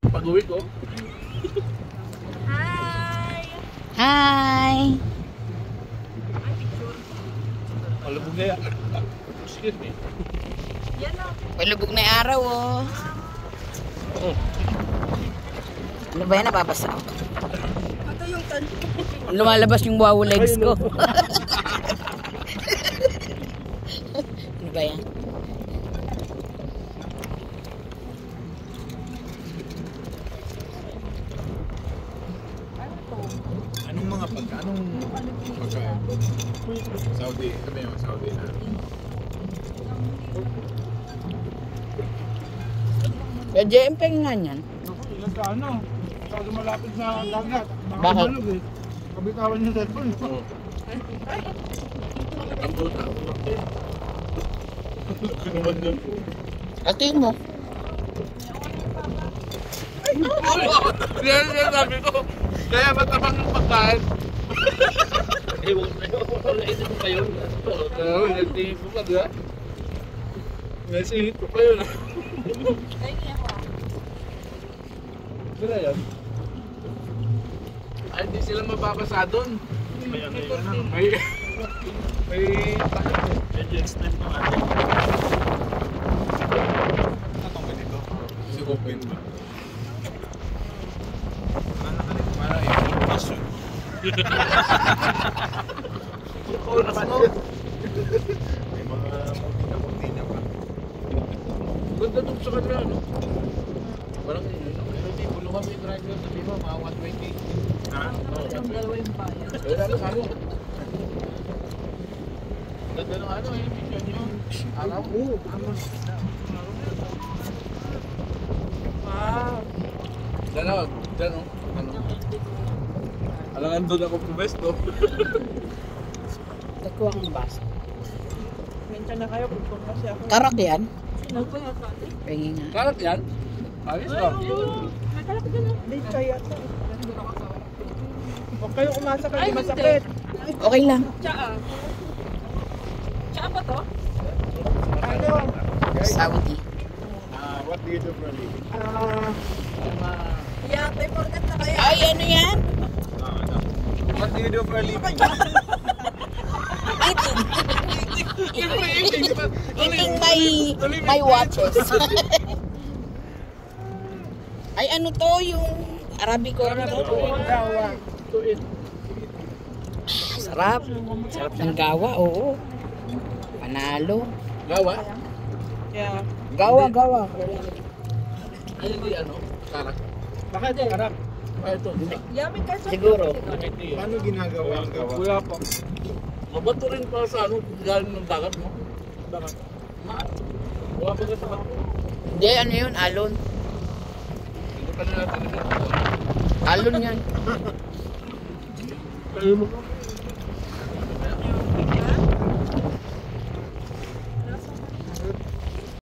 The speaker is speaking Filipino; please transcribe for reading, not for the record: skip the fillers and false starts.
Pag-uwi ko. Hi! Hi! Malubog na yan. Excuse me. Yan o. Palubog na yung araw, oh. Ano ba yan? Nababasa ako. Ito yung tan. Lumalabas yung wow legs ko. Ano ba yan? Anong mga pagkain? Saudi. Kami yung Saudi na. Kaya JMP nga yan. Ako, ilan sa ano? Masyado malapit sa dagat. Bakit? Kabitawan yung cellphone. Ang tuta. Kinuman doon. Atiin mo. Yan sabi ko. Kaya matabang ng pagkain. Ewan na yun. Naisip ko pa yun. Oo, nagtingin ko pa diba? Naisip ko pa yun. Sila yan? Ay, hindi sila mababasa doon. May ano yun? May takot. Medyo extend mo natin. Atong ganito. Si open ba? Parang yung passion. Oras mo. May mga munti-na pa. Ganda doon sa kanila, no? Parang hindi bulungan may driver na di ba, mga 120. Ha? Ang dalawa yung bayan. Wala na kano. Ganda ng ano eh, mission yun. Araw? Oo. Dalaw, dyan o. Ano? Alangan doon ako pumesto. Nakuha kong basa. Minsan na kayo, pupunta kasi ako. Karak yan. Nagpunta ka? Pahingin nga. Karat yan? Ayos ba? Nakalap ka na. Hindi kaya ito. Huwag kayo umasa kasi masakit. Okay lang. Tsaa. Tsaa ba to? Ano? Saudi. What do you do for a living? Yeah, may forget na kaya. Ay, ano yan? What do you do for a living? Eating my watches. Ay, ano to? Yung Arabico. Gawa. Sarap. Sarap ng gawa, oo. Panalo. Gawa? Yeah. Gawa. Ay, hindi ano? Karat? Bakit? Karat? Ay, ito. Yamin ka sa... Siguro. Paano ginagawa ang gawa? Wala pa. Mabato rin pa sa ano, galing ng dagat mo. Dagat? Wala pa sa bato. Hindi, ano yun? Alon. Hindi pa nila talaga. Alon yan. Kayo mo.